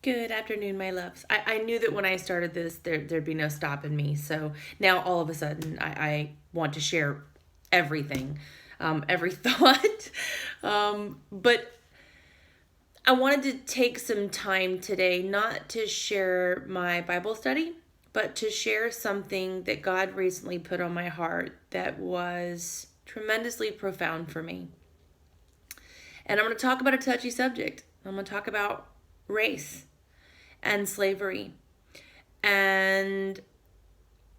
Good afternoon, my loves. I knew that when I started this, there'd be no stopping me. So now all of a sudden, I want to share everything, every thought. But I wanted to take some time today not to share my Bible study, but to share something that God recently put on my heart that was tremendously profound for me. And I'm going to talk about a touchy subject. I'm going to talk about race and slavery and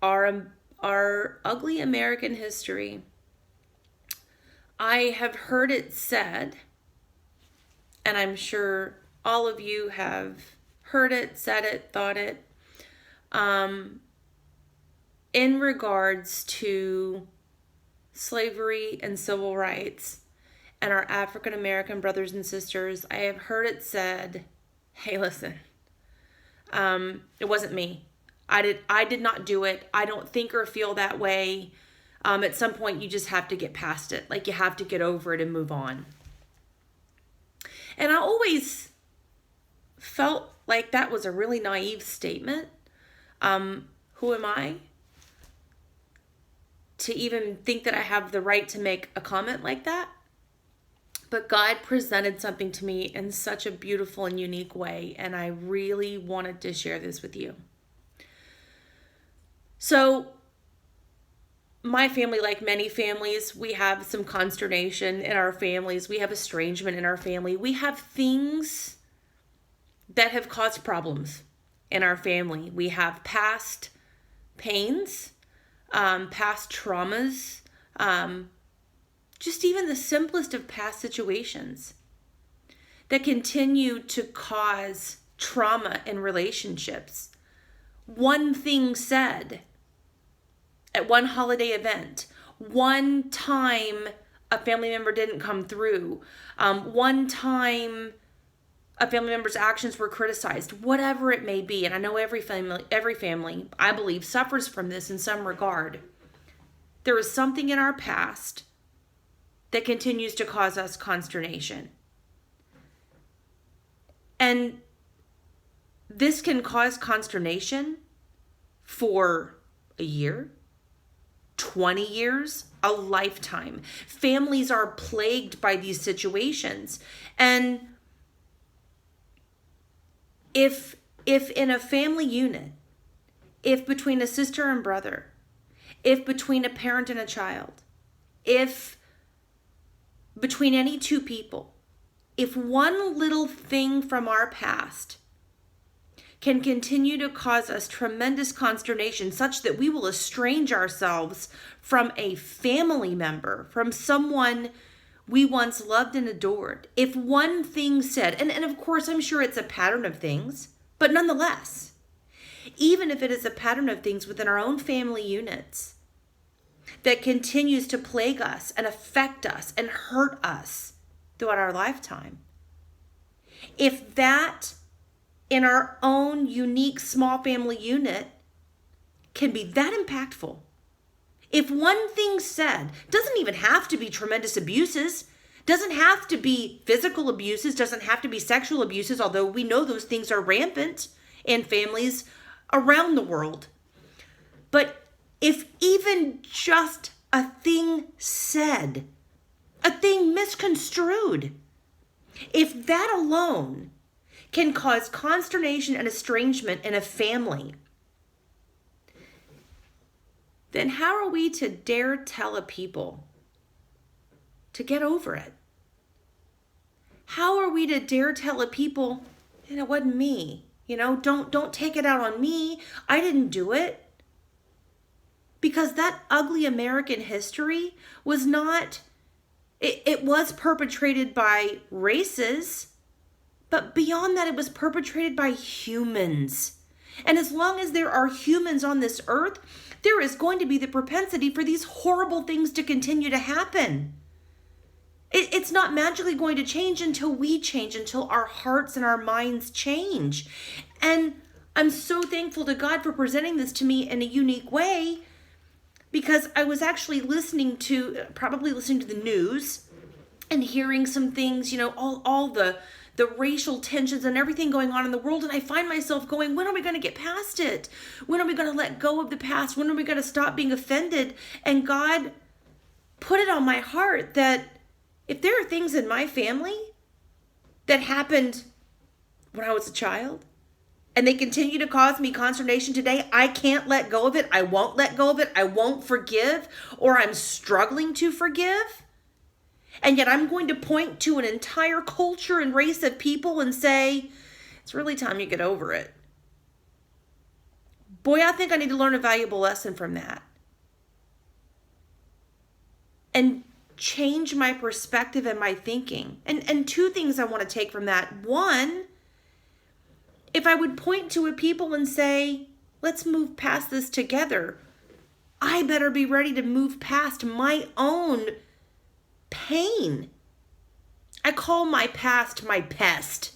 our ugly American history. I have heard it said, and I'm sure all of you have heard it, said it, thought it, in regards to slavery and civil rights and our African American brothers and sisters. I have heard it said, hey, listen, it wasn't me. I did not do it. I don't think or feel that way. At some point, you just have to get past it. Like, you have to get over it and move on. And I always felt like that was a really naive statement. Who am I to even think that I have the right to make a comment like that? But God presented something to me in such a beautiful and unique way, and I really wanted to share this with you. So, my family, like many families, we have some consternation in our families. We have estrangement in our family. We have things that have caused problems in our family. We have past pains, past traumas, just even the simplest of past situations that continue to cause trauma in relationships. One thing said at one holiday event, one time a family member didn't come through, one time a family member's actions were criticized, whatever it may be. And I know every family, I believe, suffers from this in some regard. There is something in our past that continues to cause us consternation. And this can cause consternation for a year, 20 years, a lifetime. Families are plagued by these situations. And if in a family unit, if between a sister and brother, if between a parent and a child, if between any two people, if one little thing from our past can continue to cause us tremendous consternation such that we will estrange ourselves from a family member, from someone we once loved and adored. If one thing said, and of course I'm sure it's a pattern of things, but nonetheless, even if it is a pattern of things within our own family units that continues to plague us and affect us and hurt us throughout our lifetime, if that in our own unique small family unit can be that impactful, if one thing said, doesn't even have to be tremendous abuses, doesn't have to be physical abuses, doesn't have to be sexual abuses, although we know those things are rampant in families around the world. But if even just a thing said, a thing misconstrued, if that alone can cause consternation and estrangement in a family, then how are we to dare tell a people to get over it? How are we to dare tell a people, it wasn't me, don't take it out on me. I didn't do it. Because that ugly American history was not, it was perpetrated by races, but beyond that, it was perpetrated by humans. And as long as there are humans on this earth, there is going to be the propensity for these horrible things to continue to happen. It's not magically going to change until we change, until our hearts and our minds change. And I'm so thankful to God for presenting this to me in a unique way, because I was actually listening to the news and hearing some things, all the the racial tensions and everything going on in the world. And I find myself going, when are we going to get past it? When are we going to let go of the past? When are we going to stop being offended? And God put it on my heart that if there are things in my family that happened when I was a child, and they continue to cause me consternation today, I can't let go of it. I won't let go of it. I won't forgive, or I'm struggling to forgive. And yet I'm going to point to an entire culture and race of people and say, it's really time you get over it. Boy, I think I need to learn a valuable lesson from that. And change my perspective and my thinking. And two things I want to take from that. One, if I would point to a people and say, let's move past this together, I better be ready to move past my own pain. I call my past my pest.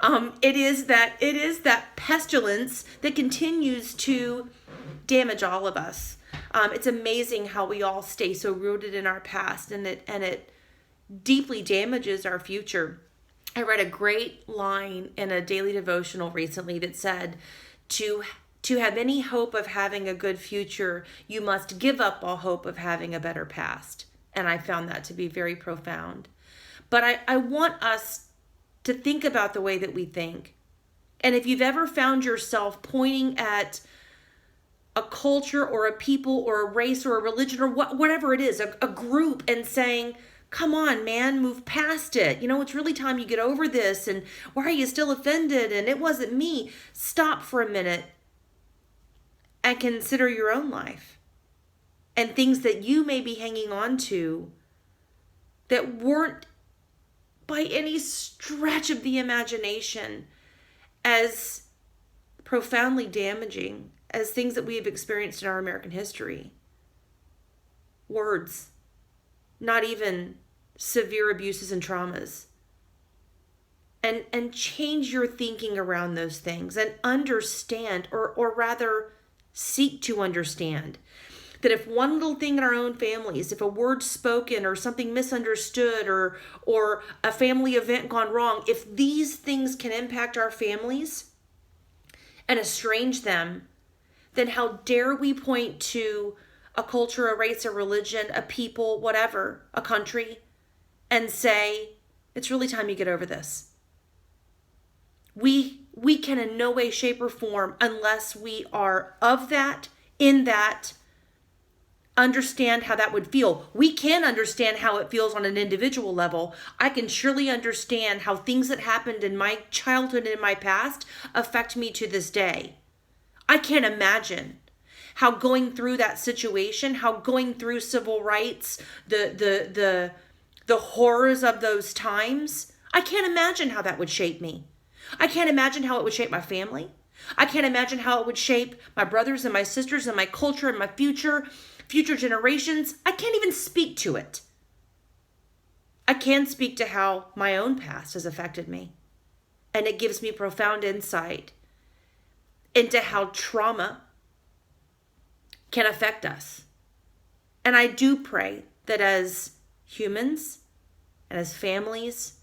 It is that pestilence that continues to damage all of us. It's amazing how we all stay so rooted in our past, and it deeply damages our future. I read a great line in a daily devotional recently that said, to have any hope of having a good future, you must give up all hope of having a better past. And I found that to be very profound. But I want us to think about the way that we think. And if you've ever found yourself pointing at a culture or a people or a race or a religion or whatever it is, a group, and saying, come on, man, move past it. It's really time you get over this. And why are you still offended? And it wasn't me. Stop for a minute and consider your own life and things that you may be hanging on to that weren't by any stretch of the imagination as profoundly damaging as things that we have experienced in our American history. Words. Not even severe abuses and traumas. And change your thinking around those things and understand, or rather seek to understand, that if one little thing in our own families, if a word spoken or something misunderstood or a family event gone wrong, if these things can impact our families and estrange them, then how dare we point to a culture, a race, a religion, a people, whatever, a country, and say, it's really time you get over this. We can in no way, shape, or form, unless we are of that, in that, understand how that would feel. We can understand how it feels on an individual level. I can surely understand how things that happened in my childhood and in my past affect me to this day. I can't imagine how going through that situation, how going through civil rights, the horrors of those times, I can't imagine how that would shape me. I can't imagine how it would shape my family. I can't imagine how it would shape my brothers and my sisters and my culture and my future generations. I can't even speak to it. I can speak to how my own past has affected me. And it gives me profound insight into how trauma can affect us. And I do pray that as humans and as families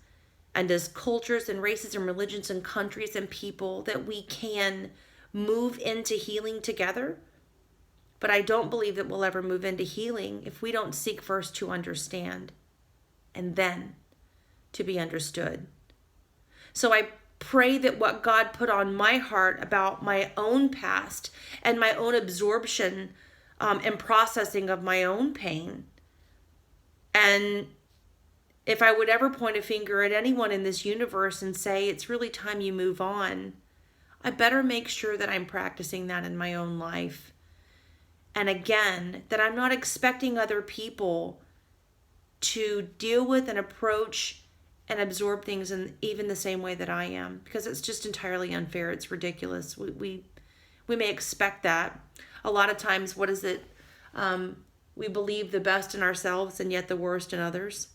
and as cultures and races and religions and countries and people, that we can move into healing together. But I don't believe that we'll ever move into healing if we don't seek first to understand and then to be understood. So I pray that what God put on my heart about my own past and my own absorption and processing of my own pain, and if I would ever point a finger at anyone in this universe and say, it's really time you move on, I better make sure that I'm practicing that in my own life. And again, that I'm not expecting other people to deal with and approach and absorb things in even the same way that I am, because it's just entirely unfair. It's ridiculous. We may expect that. A lot of times, what is it? We believe the best in ourselves and yet the worst in others.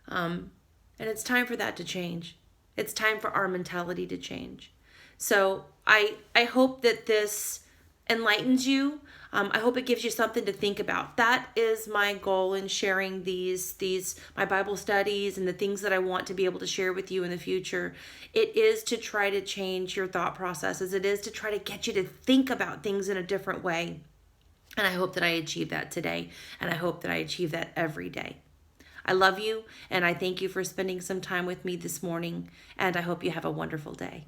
And it's time for that to change. It's time for our mentality to change. So I hope that this enlightens you. I hope it gives you something to think about. That is my goal in sharing these my Bible studies and the things that I want to be able to share with you in the future. It is to try to change your thought processes. It is to try to get you to think about things in a different way. And I hope that I achieve that today. And I hope that I achieve that every day. I love you, and I thank you for spending some time with me this morning. And I hope you have a wonderful day.